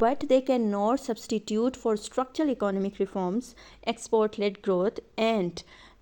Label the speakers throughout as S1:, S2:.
S1: but they cannot substitute for structural economic reforms, export-led growth and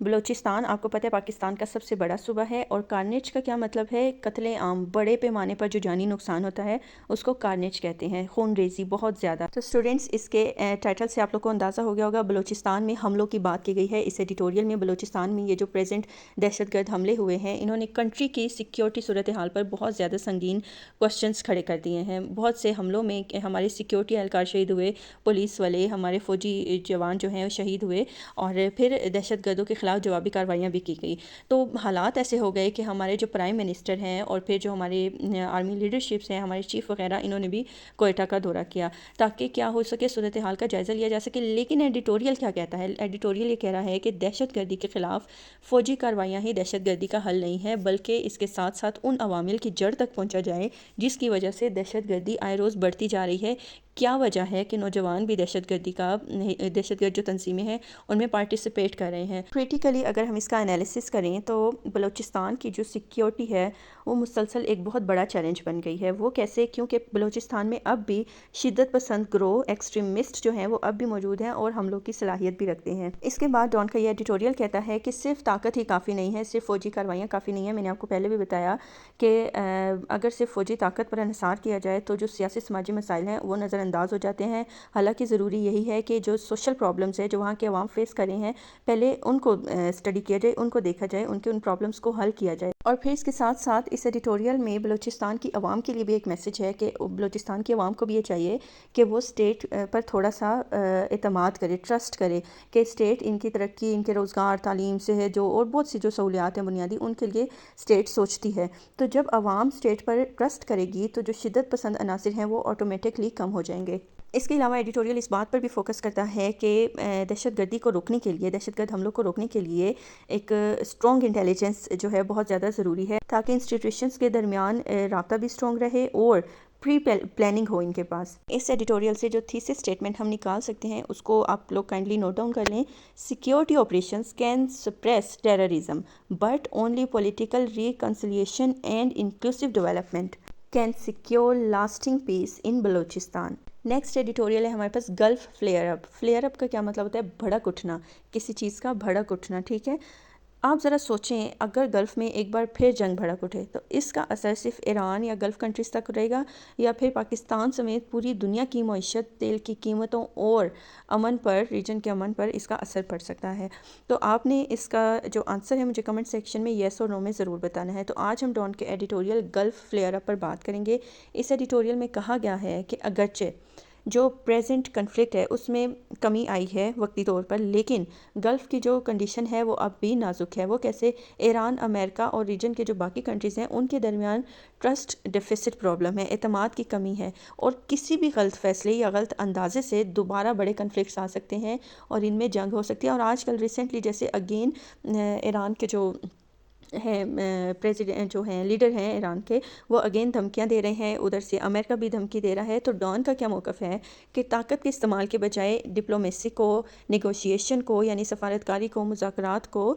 S1: Balochistan آپ کو پتہ ہے پاکستان کا سب سے بڑا صوبہ ہے، اور کارنیج کا کیا مطلب ہے؟ قتل عام، بڑے پیمانے پر جو جانی نقصان ہوتا ہے اس کو کارنیج کہتے ہیں، خون ریزی بہت زیادہ۔ تو اسٹوڈنٹس اس کے ٹائٹل سے آپ لوگ کو اندازہ ہو گیا ہوگا، بلوچستان میں حملوں کی بات کی گئی ہے اس ایڈیٹوریل میں۔ بلوچستان میں یہ جو پریزنٹ دہشت گرد حملے ہوئے ہیں، انہوں نے کنٹری کی سیکیورٹی صورتحال پر بہت زیادہ سنگین کوسچنز کھڑے کر دیے ہیں۔ بہت سے حملوں میں ہمارے سیکیورٹی اہلکار شہید ہوئے، پولیس والے، ہمارے فوجی جوان جو ہیں وہ شہید ہوئے، اور پھر دہشت گردوں کے خلاف جوابی کارروائیاں بھی کی گئی۔ تو حالات ایسے ہو گئے کہ ہمارے جو پرائم منسٹر ہیں اور پھر جو ہمارے آرمی لیڈرشپس ہیں، ہمارے چیف وغیرہ، انہوں نے بھی کوئٹہ کا دورہ کیا تاکہ کیا ہو سکے، صورتحال کا جائزہ لیا جا سکے۔ لیکن ایڈیٹوریل کیا کہتا ہے؟ ایڈیٹوریل یہ کہہ رہا ہے کہ دہشت گردی کے خلاف فوجی کارروائیاں ہی دہشت گردی کا حل نہیں ہے، بلکہ اس کے ساتھ ساتھ ان عوامل کی جڑ تک پہنچا جائے جس کی وجہ سے دہشت گردی آئے روز بڑھتی جا رہی ہے۔ کیا وجہ ہے کہ نوجوان بھی دہشت گرد جو تنظیمیں ہیں ان میں پارٹیسپیٹ کر رہے ہیں؟ کریٹیکلی اگر ہم اس کا انالیسس کریں تو بلوچستان کی جو سیکیورٹی ہے وہ مسلسل ایک بہت بڑا چیلنج بن گئی ہے۔ وہ کیسے؟ کیونکہ بلوچستان میں اب بھی شدت پسند گروہ ایکسٹریمسٹ جو ہیں وہ اب بھی موجود ہیں اور حملوں کی صلاحیت بھی رکھتے ہیں۔ اس کے بعد ڈان کا یہ ایڈیٹوریل کہتا ہے کہ صرف طاقت ہی کافی نہیں ہے، صرف فوجی کارروائیاں کافی نہیں ہیں۔ میں نے آپ کو پہلے بھی بتایا کہ اگر صرف فوجی طاقت پر انحصار کیا جائے تو جو سیاسی سماجی مسائل ہیں وہ نظر انداز ہو جاتے ہیں۔ حالانکہ ضروری یہی ہے کہ جو سوشل پرابلمز ہیں جو وہاں کے عوام فیس کر رہے ہیں، پہلے ان کو اسٹڈی کیا جائے، ان کو دیکھا جائے، ان کے ان پرابلمز کو حل کیا جائے۔ اور پھر اس کے ساتھ ساتھ اس ایڈیٹوریل میں بلوچستان کی عوام کے لیے بھی ایک میسج ہے کہ بلوچستان کی عوام کو بھی یہ چاہیے کہ وہ اسٹیٹ پر تھوڑا سا اعتماد کرے، ٹرسٹ کرے کہ اسٹیٹ ان کی ترقی، ان کے روزگار، تعلیم سے جو اور بہت سی جو سہولیات ہیں بنیادی، ان کے لیے اسٹیٹ سوچتی ہے۔ تو جب عوام اسٹیٹ پر ٹرسٹ کرے گی تو جو شدت پسند عناصر ہیں وہ آٹومیٹکلی کم ہو جائیں گے۔ اس کے علاوہ ایڈیٹوریل اس بات پر بھی فوکس کرتا ہے کہ دہشت گردی کو روکنے کے لیے، دہشت گرد حملوں کو روکنے کے لیے ایک اسٹرانگ انٹیلیجنس جو ہے بہت زیادہ ضروری ہے، تاکہ انسٹیٹیوشنز کے درمیان رابطہ بھی اسٹرانگ رہے اور پری پلاننگ ہو ان کے پاس۔ اس ایڈیٹوریل سے جو تھیسس اسٹیٹمنٹ ہم نکال سکتے ہیں اس کو آپ لوگ کائنڈلی نوٹ ڈاؤن کر لیں۔ Security operations can suppress terrorism but only political reconciliation and inclusive development can secure lasting peace in Balochistan. Next editorial ہے ہمارے پاس گلف فلیئر اپ۔ فلیئر اپ کا کیا مطلب ہوتا ہے؟ بھڑک اٹھنا، کسی چیز کا بھڑک اٹھنا، ٹھیک ہے؟ آپ ذرا سوچیں اگر گلف میں ایک بار پھر جنگ بھڑک اٹھے تو اس کا اثر صرف ایران یا گلف کنٹریز تک رہے گا، یا پھر پاکستان سمیت پوری دنیا کی معیشت، تیل کی قیمتوں اور امن پر، ریجن کے امن پر اس کا اثر پڑ سکتا ہے؟ تو آپ نے اس کا جو آنسر ہے مجھے کمنٹ سیکشن میں یس اور نو میں ضرور بتانا ہے۔ تو آج ہم ڈان کے ایڈیٹوریل گلف فلیئر اپ پر بات کریں گے۔ اس ایڈیٹوریل میں کہا گیا ہے کہ اگرچہ جو پریزنٹ کنفلکٹ ہے اس میں کمی آئی ہے وقتی طور پر، لیکن گلف کی جو کنڈیشن ہے وہ اب بھی نازک ہے۔ وہ کیسے؟ ایران، امریکہ اور ریجن کے جو باقی کنٹریز ہیں ان کے درمیان ٹرسٹ ڈیفیسٹ پرابلم ہے، اعتماد کی کمی ہے، اور کسی بھی غلط فیصلے یا غلط اندازے سے دوبارہ بڑے کنفلکٹس آ سکتے ہیں اور ان میں جنگ ہو سکتی ہے۔ اور آج کل ریسنٹلی جیسے اگین ایران کے جو ہیں پریزیڈنٹ جو ہیں، لیڈر ہیں ایران کے، وہ اگین دھمکیاں دے رہے ہیں، ادھر سے امریکہ بھی دھمکی دے رہا ہے۔ تو ڈان کا کیا موقف ہے کہ طاقت کے استعمال کے بجائے ڈپلومیسی کو، نیگوشیشن کو، یعنی سفارتکاری کو، مذاکرات کو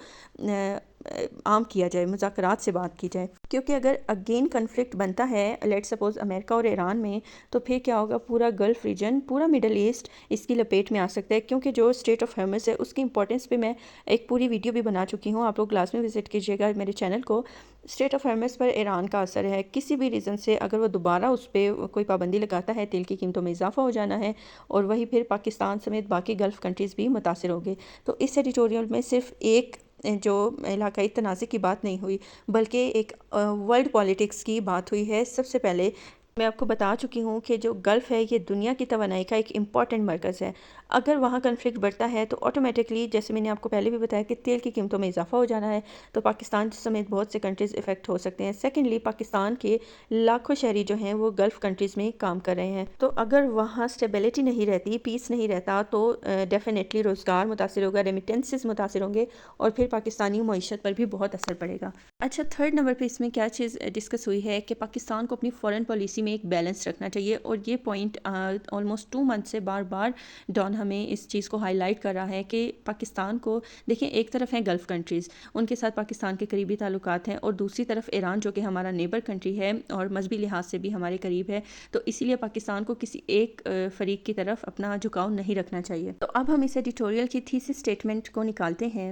S1: عام کیا جائے، مذاکرات سے بات کی جائے، کیونکہ اگر اگین کنفلکٹ بنتا ہے لیٹ سپوز امریکہ اور ایران میں، تو پھر کیا ہوگا؟ پورا گلف ریجن، پورا مڈل ایسٹ اس کی لپیٹ میں آ سکتا ہے، کیونکہ جو اسٹریٹ آف ہارمز ہے اس کی امپورٹنس پہ میں ایک پوری ویڈیو بھی بنا چکی ہوں، آپ لوگ کلاس میں وزٹ کیجیے گا میرے چینل کو۔ اسٹریٹ آف ہارمز پر ایران کا اثر ہے، کسی بھی ریزن سے اگر وہ دوبارہ اس پہ کوئی پابندی لگاتا ہے، تیل کی قیمتوں میں اضافہ ہو جانا ہے، اور وہی پھر پاکستان سمیت باقی گلف کنٹریز بھی متاثر ہوں گے۔ تو اس ایڈیٹوریل میں صرف ایک جو علاقائی تنازع کی بات نہیں ہوئی، بلکہ ایک ورلڈ پالیٹکس کی بات ہوئی ہے۔ سب سے پہلے میں آپ کو بتا چکی ہوں کہ جو گلف ہے یہ دنیا کی توانائی کا ایک امپورٹنٹ مرکز ہے۔ اگر وہاں کنفلکٹ بڑھتا ہے تو آٹومیٹکلی، جیسے میں نے آپ کو پہلے بھی بتایا کہ تیل کی قیمتوں میں اضافہ ہو جانا ہے، تو پاکستان سمیت بہت سے کنٹریز افیکٹ ہو سکتے ہیں۔ سیکنڈلی، پاکستان کے لاکھوں شہری جو ہیں وہ گلف کنٹریز میں کام کر رہے ہیں، تو اگر وہاں اسٹیبلٹی نہیں رہتی، پیس نہیں رہتا، تو ڈیفینیٹلی روزگار متاثر ہوگا، ریمیٹنسز متاثر ہوں گے، اور پھر پاکستانی معیشت پر بھی بہت اثر پڑے گا۔ اچھا، تھرڈ نمبر پہ اس میں کیا چیز ڈسکس ہوئی ہے کہ پاکستان کو اپنی فارن پالیسی میں ایک بیلنس رکھنا چاہیے، اور یہ پوائنٹ آلموسٹ 2 منتھ سے بار بار ڈان ہمیں اس چیز کو ہائی لائٹ کر رہا ہے کہ پاکستان کو دیکھیں، ایک طرف ہیں گلف کنٹریز، ان کے ساتھ پاکستان کے قریبی تعلقات ہیں، اور دوسری طرف ایران جو کہ ہمارا نیبر کنٹری ہے اور مذہبی لحاظ سے بھی ہمارے قریب ہے، تو اسی لیے پاکستان کو کسی ایک فریق کی طرف اپنا جھکاؤ نہیں رکھنا چاہیے۔ تو اب ہم اس ایڈیٹوریل کی تھیسس اسٹیٹمنٹ کو نکالتے ہیں۔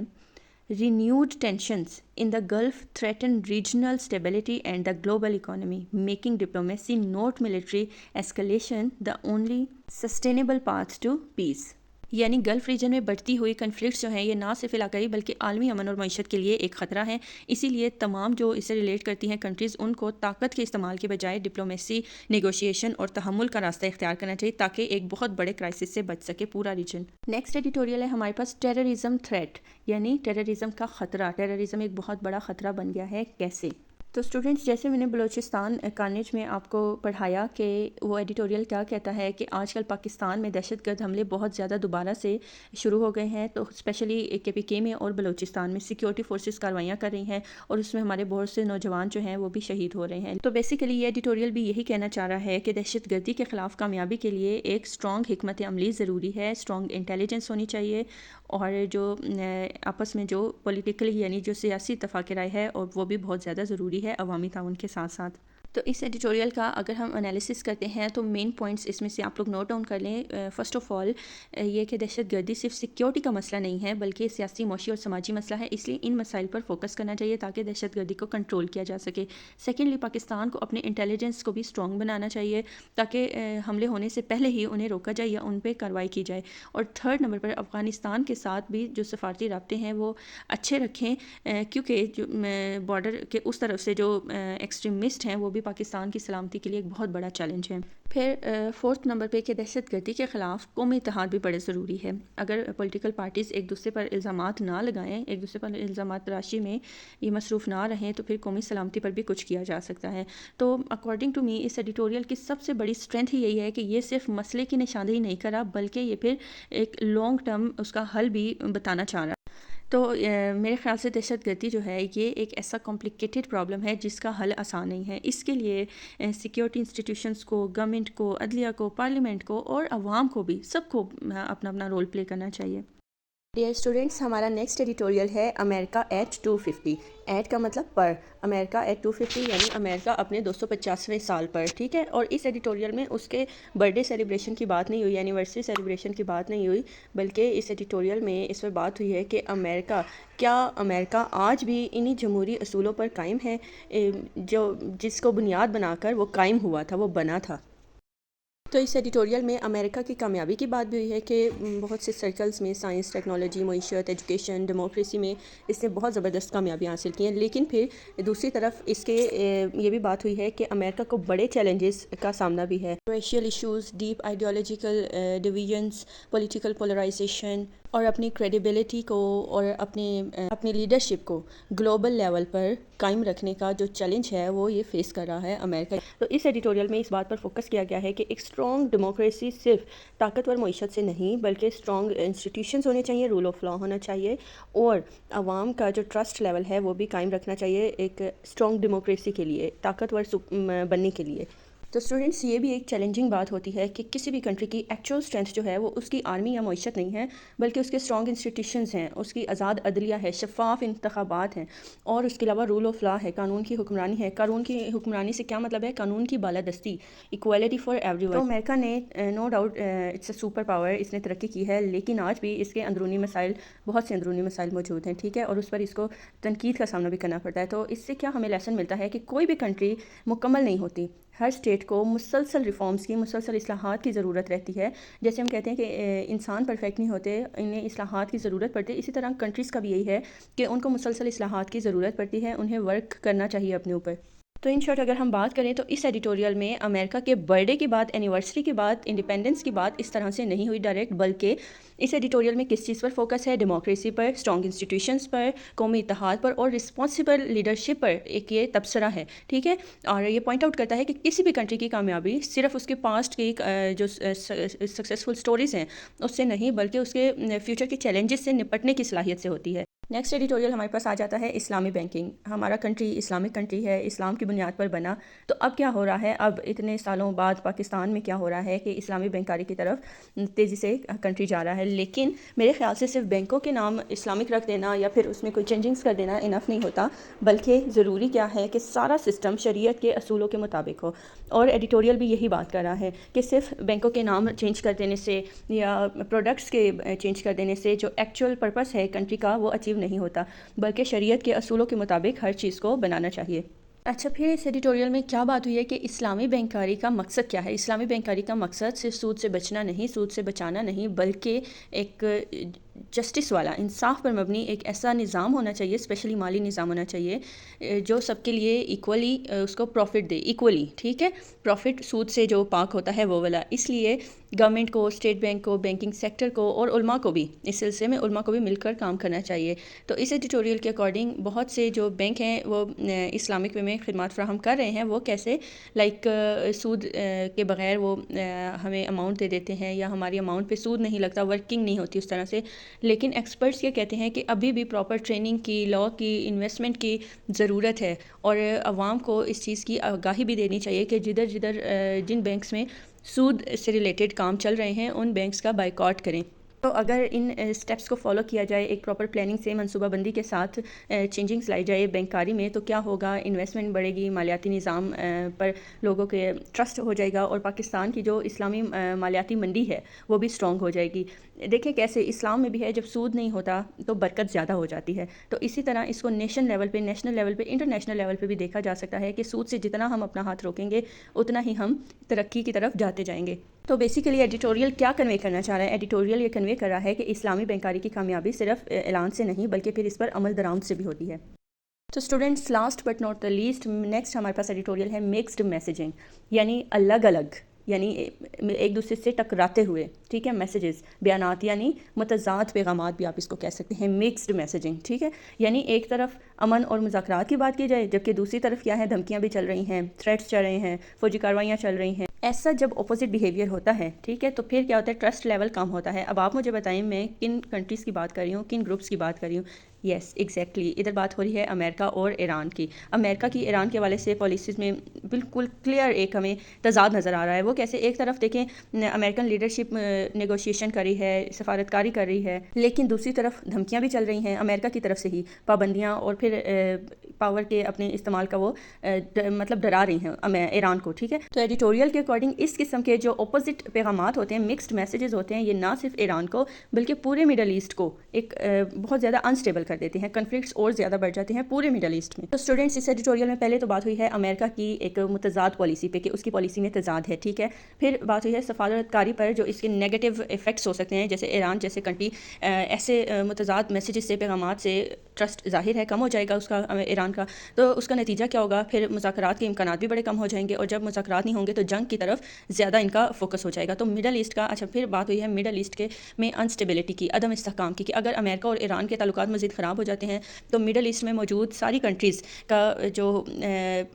S1: renewed tensions in the Gulf threaten regional stability and the global economy, making diplomacy, not military escalation, the only sustainable path to peace. یعنی گلف ریجن میں بڑھتی ہوئی کنفلکٹس جو ہیں یہ نہ صرف علاقائی بلکہ عالمی امن اور معیشت کے لیے ایک خطرہ ہیں. اسی لیے تمام جو اسے ریلیٹ کرتی ہیں کنٹریز ان کو طاقت کے استعمال کے بجائے ڈپلومیسی، نیگوشیشن اور تحمل کا راستہ اختیار کرنا چاہیے تاکہ ایک بہت بڑے کرائسس سے بچ سکے پورا ریجن. نیکسٹ ایڈیٹوریل ہے ہمارے پاس ٹیررزم تھریٹ، یعنی ٹیررزم کا خطرہ. ٹیررزم ایک بہت بڑا خطرہ بن گیا ہے. کیسے؟ تو اسٹوڈنٹس جیسے میں نے بلوچستان کالج میں آپ کو پڑھایا کہ وہ ایڈیٹوریل کیا کہتا ہے کہ آج کل پاکستان میں دہشت گرد حملے بہت زیادہ دوبارہ سے شروع ہو گئے ہیں. تو اسپیشلی KPK میں اور بلوچستان میں سیکیورٹی فورسز کاروائیاں کر رہی ہیں اور اس میں ہمارے بہت سے نوجوان جو ہیں وہ بھی شہید ہو رہے ہیں. تو بیسیکلی یہ ایڈیٹوریل بھی یہی کہنا چاہ رہا ہے کہ دہشت گردی کے خلاف کامیابی کے لیے ایک اسٹرانگ حکمت عملی ضروری ہے، اسٹرانگ انٹیلیجنس ہونی چاہیے، اور جو آپس میں جو پولیٹیکلی یعنی جو سیاسی اتفاق رائے ہے اور وہ بھی بہت زیادہ ضروری ہے عوامی تعاون کے ساتھ ساتھ. تو اس ایڈیٹوریل کا اگر ہم انالیسس کرتے ہیں تو مین پوائنٹس اس میں سے آپ لوگ نوٹ ڈاؤن کر لیں. فرسٹ آف آل یہ کہ دہشت گردی صرف سیکیورٹی کا مسئلہ نہیں ہے بلکہ سیاسی، معاشی اور سماجی مسئلہ ہے، اس لیے ان مسائل پر فوکس کرنا چاہیے تاکہ دہشت گردی کو کنٹرول کیا جا سکے. سیکنڈلی پاکستان کو اپنے انٹیلیجنس کو بھی اسٹرانگ بنانا چاہیے تاکہ حملے ہونے سے پہلے ہی انہیں روکا جائے یا ان پہ کارروائی کی جائے. اور تھرڈ نمبر پر افغانستان کے ساتھ بھی جو سفارتی رابطے ہیں وہ اچھے رکھیں کیونکہ جو بارڈر کے اس طرف سے جو ایکسٹریمسٹ ہیں وہ بھی پاکستان کی سلامتی کے لیے ایک بہت بڑا چیلنج ہے. پھر فورتھ نمبر پہ کہ دہشت گردی کے خلاف قومی اتحاد بھی بڑے ضروری ہے. اگر پولیٹیکل پارٹیز ایک دوسرے پر الزامات نہ لگائیں، ایک دوسرے پر الزامات تراشی میں یہ مصروف نہ رہیں تو پھر قومی سلامتی پر بھی کچھ کیا جا سکتا ہے. تو اکارڈنگ ٹو می اس ایڈیٹوریل کی سب سے بڑی اسٹرینتھ ہی یہی ہے کہ یہ صرف مسئلے کی نشاندہی نہیں کر رہا بلکہ یہ پھر ایک لانگ ٹرم اس کا حل بھی بتانا چاہ رہا. تو میرے خیال سے دہشت گردی جو ہے یہ ایک ایسا کمپلیکیٹڈ پرابلم ہے جس کا حل آسان نہیں ہے. اس کے لیے سیکیورٹی انسٹیٹیوشنز کو، گورنمنٹ کو، عدلیہ کو، پارلیمنٹ کو اور عوام کو بھی سب کو اپنا اپنا رول پلے کرنا چاہیے. ڈیئر اسٹوڈنٹس، ہمارا نیکسٹ ایڈیٹوریل ہے امریکہ ایٹ 250. ایٹ کا مطلب پر، امریکہ ایٹ 250 یعنی امریکہ اپنے 250ویں سال پر. ٹھیک ہے، اور اس ایڈیٹوریل میں اس کے برتھ ڈے سیلیبریشن کی بات نہیں ہوئی، اینیورسری سیلیبریشن کی بات نہیں ہوئی، بلکہ اس ایڈیٹوریل میں اس پر بات ہوئی ہے کہ امریکہ آج بھی انہی جمہوری اصولوں پر قائم ہے جو جس کو بنیاد بنا کر وہ قائم ہوا تھا، وہ بنا تھا. تو اس ایڈیٹوریل میں امریکہ کی کامیابی کی بات بھی ہوئی ہے کہ بہت سے سرکلز میں سائنس، ٹیکنالوجی، معیشت، ایجوکیشن، ڈیموکریسی میں اس نے بہت زبردست کامیابی حاصل کی ہیں. لیکن پھر دوسری طرف اس کے یہ بھی بات ہوئی ہے کہ امریکہ کو بڑے چیلنجز کا سامنا بھی ہے. Racial issues, deep ideological divisions, political polarisation اور اپنی کریڈیبلٹی کو اور اپنی لیڈرشپ کو گلوبل لیول پر قائم رکھنے کا جو چیلنج ہے وہ یہ فیس کر رہا ہے امریکہ. تو اس ایڈیٹوریل میں اس بات پر فوکس کیا گیا ہے کہ ایک اسٹرانگ ڈیموکریسی صرف طاقتور معیشت سے نہیں بلکہ اسٹرانگ انسٹیٹیوشنز ہونے چاہیے، رول آف لا ہونا چاہیے اور عوام کا جو ٹرسٹ لیول ہے وہ بھی قائم رکھنا چاہیے ایک اسٹرانگ ڈیموکریسی کے لیے، طاقتور بننے کے لیے. تو اسٹوڈنٹس یہ بھی ایک چیلنجنگ بات ہوتی ہے کہ کسی بھی کنٹری کی ایکچوئل اسٹرینتھ جو ہے وہ اس کی آرمی یا معیشت نہیں ہے بلکہ اس کے اسٹرانگ انسٹیٹیوشنز ہیں، اس کی آزاد عدلیہ ہے، شفاف انتخابات ہیں اور اس کے علاوہ رول آف لا ہے، قانون کی حکمرانی ہے. قانون کی حکمرانی سے کیا مطلب ہے؟ قانون کی بالادستی، ایکویلٹی فار ایوری ون. تو امریکہ نے no doubt it's a superpower, اس نے ترقی کی ہے لیکن آج بھی اس کے اندرونی مسائل، بہت سے اندرونی مسائل موجود ہیں. ٹھیک ہے، اور اس پر اس کو تنقید کا سامنا بھی کرنا پڑتا ہے. تو اس سے کیا ہمیں لیسن ملتا ہے کہ کوئی بھی کنٹری مکمل نہیں ہوتی، ہر اسٹیٹ کو مسلسل ریفارمز کی، مسلسل اصلاحات کی ضرورت رہتی ہے. جیسے ہم کہتے ہیں کہ انسان پرفیکٹ نہیں ہوتے، انہیں اصلاحات کی ضرورت پڑتی ہے، اسی طرح کنٹریز کا بھی یہی ہے کہ ان کو مسلسل اصلاحات کی ضرورت پڑتی ہے، انہیں ورک کرنا چاہیے اپنے اوپر. تو ان شارٹ اگر ہم بات کریں تو اس ایڈیٹوریل میں امریکہ کے برتھ ڈے کی بات، اینیورسری کی بات، انڈیپینڈنس کی بات اس طرح سے نہیں ہوئی ڈائریکٹ، بلکہ اس ایڈیٹوریل میں کس چیز پر فوکس ہے؟ ڈیموکریسی پر، اسٹرانگ انسٹیٹیوشنز پر، قومی اتحاد پر اور رسپانسبل لیڈرشپ پر ایک یہ تبصرہ ہے. ٹھیک ہے، اور یہ پوائنٹ آؤٹ کرتا ہے کہ کسی بھی کنٹری کی کامیابی صرف اس کے پاسٹ کی جو سکسیزفل سٹوریز ہیں اس سے نہیں بلکہ اس کے فیوچر کے چیلنجز سے نپٹنے کی صلاحیت سے ہوتی ہے. نیکسٹ ایڈیٹوریل ہمارے پاس آ جاتا ہے اسلامی بینکنگ. ہمارا کنٹری اسلامک کنٹری ہے، اسلام کی بنیاد پر بنا. تو اب کیا ہو رہا ہے؟ اب اتنے سالوں بعد پاکستان میں کیا ہو رہا ہے کہ اسلامی بینکاری کی طرف تیزی سے کنٹری جا رہا ہے. لیکن میرے خیال سے صرف بینکوں کے نام اسلامک رکھ دینا یا پھر اس میں کوئی چینجنگز کر دینا انف نہیں ہوتا، بلکہ ضروری کیا ہے کہ سارا سسٹم شریعت کے اصولوں کے مطابق ہو. اور ایڈیٹوریل بھی یہی بات کر رہا ہے کہ صرف بینکوں کے نام چینج کر دینے سے یا پروڈکٹس کے چینج کر دینے سے جو ایکچوئل پرپس ہے کنٹری کا وہ اچیو نہیں ہوتا، بلکہ شریعت کے اصولوں کے مطابق ہر چیز کو بنانا چاہیے۔ اچھا، پھر اس ایڈیٹوریل میں کیا بات ہوئی ہے کہ اسلامی بینکاری کا مقصد کیا ہے؟ اسلامی بینکاری کا مقصد صرف سود سے بچنا نہیں، سود سے بچانا نہیں، بلکہ ایک جسٹس والا، انصاف پر مبنی ایک ایسا نظام ہونا چاہیے، اسپیشلی مالی نظام ہونا چاہیے جو سب کے لیے ایکولی اس کو پروفٹ دے، ایکولی، ٹھیک ہے، پروفٹ سود سے جو پاک ہوتا ہے وہ والا۔ اس لیے گورنمنٹ کو، اسٹیٹ بینک کو، بینکنگ سیکٹر کو اور علماء کو بھی، اس سلسلے میں علماء کو بھی مل کر کام کرنا چاہیے۔ تو اس ایڈیٹوریل کے اکارڈنگ بہت سے جو بینک ہیں وہ اسلامک وے میں خدمات فراہم کر رہے ہیں، وہ کیسے لائک سود کے بغیر وہ ہمیں اماؤنٹ دے دیتے ہیں، یا ہماری اماؤنٹ پہ سود نہیں لگتا، ورکنگ نہیں ہوتی اس طرح سے۔ لیکن ایکسپرٹس یہ کہتے ہیں کہ ابھی بھی پراپر ٹریننگ کی، لاء کی، انویسٹمنٹ کی ضرورت ہے، اور عوام کو اس چیز کی آگاہی بھی دینی چاہیے کہ جدھر جن بینکس میں سود سے ریلیٹڈ کام چل رہے ہیں ان بینکس کا بائیکاٹ کریں۔ تو اگر ان سٹیپس کو فالو کیا جائے، ایک پراپر پلاننگ سے، منصوبہ بندی کے ساتھ چینجنگز لائی جائے بینکاری میں، تو کیا ہوگا؟ انویسٹمنٹ بڑھے گی، مالیاتی نظام پر لوگوں کے ٹرسٹ ہو جائے گا، اور پاکستان کی جو اسلامی مالیاتی منڈی ہے وہ بھی اسٹرانگ ہو جائے گی۔ دیکھیں کیسے اسلام میں بھی ہے، جب سود نہیں ہوتا تو برکت زیادہ ہو جاتی ہے۔ تو اسی طرح اس کو نیشنل لیول پہ، نیشنل لیول پہ، انٹرنیشنل لیول پہ بھی دیکھا جا سکتا ہے کہ سود سے جتنا ہم اپنا ہاتھ روکیں گے اتنا ہی ہم ترقی کی طرف جاتے جائیں گے۔ تو بیسیکلی ایڈیٹوریل کیا کنوے کرنا چاہ رہا ہے؟ ایڈیٹوریل یہ کنوے کر رہا ہے کہ اسلامی بینکاری کی کامیابی صرف اعلان سے نہیں بلکہ پھر اس پر عمل درآمد سے بھی ہوتی ہے۔ تو students, last but not the least, next ہمارے پاس ایڈیٹوریل ہے مکسڈ میسیجنگ، یعنی الگ الگ، یعنی ایک دوسرے سے ٹکراتے ہوئے، ٹھیک ہے، میسیجز، بیانات، یعنی متضاد پیغامات بھی آپ اس کو کہہ سکتے ہیں، مکسڈ میسیجنگ، ٹھیک ہے، یعنی ایک طرف امن اور مذاکرات کی بات کی جائے، جبکہ دوسری طرف کیا ہے، دھمکیاں بھی چل رہی ہیں، تھریٹس چل رہے ہیں، فوجی کارروائیاں چل رہی ہیں۔ ایسا جب اپوزٹ بیہیویئر ہوتا ہے، ٹھیک ہے، تو پھر کیا ہوتا ہے؟ ٹرسٹ لیول کم ہوتا ہے۔ اب آپ مجھے بتائیں میں کن کنٹریز کی بات کر رہی ہوں، کن گروپس کی بات کر رہی ہوں؟ یس ایگزیکٹلی، ادھر بات ہو رہی ہے امریکہ اور ایران کی۔ امریکہ کی ایران کے حوالے سے پالیسیز میں بالکل کلیئر ایک ہمیں تضاد نظر آ رہا ہے۔ وہ کیسے؟ ایک طرف دیکھیں امریکن لیڈرشپ نیگوشیشن کر رہی ہے، سفارتکاری کر رہی ہے، لیکن دوسری طرف دھمکیاں بھی چل رہی ہیں امریکہ کی طرف سے ہی، پابندیاں، اور پھر پاور کے اپنے استعمال کا وہ مطلب ڈرا رہی ہیں ایران کو، ٹھیک ہے۔ تو ایڈیٹوریل کے اکارڈنگ اس قسم کے جو اپوزٹ پیغامات ہوتے ہیں، مکسڈ میسیجز ہوتے ہیں، یہ نہ صرف ایران کو بلکہ پورے مڈل ایسٹ کو ایک بہت زیادہ انسٹیبل کر دیتے ہیں، کنفلکٹس اور زیادہ بڑھ جاتے ہیں پورے مڈل ایسٹ میں۔ تو اسٹوڈنٹس، اس ایڈیٹوریل میں پہلے تو بات ہوئی ہے امریکہ کی ایک متضاد پالیسی پہ کہ اس کی پالیسی میں تضاد ہے، ٹھیک ہے۔ پھر بات ہوئی ہے سفارتکاری پر جو اس کے نیگیٹو افیکٹس ہو سکتے ہیں، جیسے ایران جیسے کنٹری ایسے متضاد میسیجز سے، پیغامات سے ٹرسٹ ظاہر ہے کم ہو جائے گا اس کا، ایران کا، تو اس کا نتیجہ کیا ہوگا؟ پھر مذاکرات کے امکانات بھی بڑے کم ہو جائیں گے، اور جب مذاکرات نہیں ہوں گے تو جنگ کی طرف زیادہ ان کا فوکس ہو جائے گا۔ تو مڈل ایسٹ کا، اچھا پھر بات ہوئی ہے مڈل ایسٹ کے میں انسٹیبلٹی کی، عدم استحکام کی، کہ اگر امریکہ اور ایران کے تعلقات مزید خراب ہو جاتے ہیں تو مڈل ایسٹ میں موجود ساری کنٹریز کا جو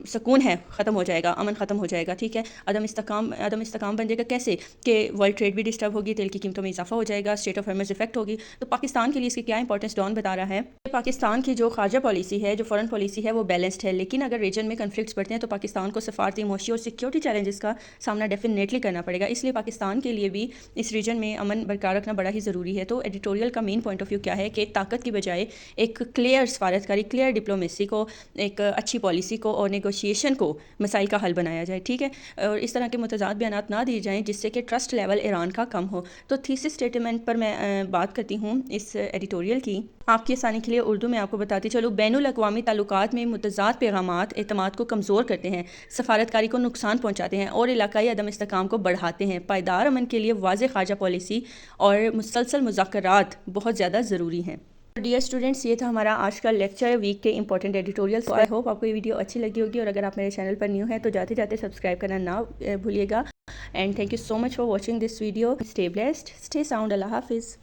S1: سکون ہے ختم ہو جائے گا، امن ختم ہو جائے گا، ٹھیک ہے۔ عدم استحکام بن جائے گا کیسے؟ کہ ورلڈ ٹریڈ بھی ڈسٹرب ہوگی، تیل کی قیمتوں میں اضافہ ہو جائے گا، اسٹیٹ آف ہارمز افیکٹ ہوگی۔ تو پاکستان کے لیے اس کی کیا امپورٹنس ڈان بتا رہا ہے؟ پاکستان کی جو خارجہ پالیسی ہے، جو فورن پالیسی ہے، وہ بیلنسڈ ہے، لیکن اگر ریجن میں کنفلکٹس بڑھتے ہیں تو پاکستان کو سفارتی، معاشی اور سیکیورٹی چیلنجز کا سامنا ڈیفینیٹلی کرنا پڑے گا۔ اس لیے پاکستان کے لیے بھی اس ریجن میں امن برقرار رکھنا بڑا ہی ضروری ہے۔ تو ایڈیٹوریل کا مین پوائنٹ آف ویو کیا ہے کہ طاقت کی بجائے ایک کلیئر سفارتکاری، کلیئر ڈپلومیسی کو، ایک اچھی پالیسی کو اور نیگوشیشن کو مسائل کا حل بنایا جائے، ٹھیک ہے، اور اس طرح کے متضاد بیانات نہ دیے جائیں جس سے کہ ٹرسٹ لیول ایران کا کم ہو۔ تو تھیسس اسٹیٹمنٹ پر میں بات کرتی ہوں اس ایڈیٹوریل کی، آپ کی آسانی کے لیے اردو میں آپ کو بتاتی چلوں۔ بین الاقوامی تعلقات میں متضاد پیغامات اعتماد کو کمزور کرتے ہیں، سفارتکاری کو نقصان پہنچاتے ہیں اور علاقائی عدم استحکام کو بڑھاتے ہیں۔ پائیدار امن کے لیے واضح خارجہ پالیسی اور مسلسل مذاکرات بہت زیادہ ضروری ہیں۔ ڈیئر اسٹوڈنٹس، یہ تھا ہمارا آج کا لیکچر، ویک کے امپورٹنٹ ایڈیٹوریلس۔ آئی ہوپ آپ کو یہ ویڈیو اچھی لگی ہوگی، اور اگر آپ میرے چینل پر نیو ہیں تو جاتے جاتے سبسکرائب کرنا نہ بھولیے گا۔ And thank you so much for watching this video. Stay blessed, stay sound, اللہ حافظ۔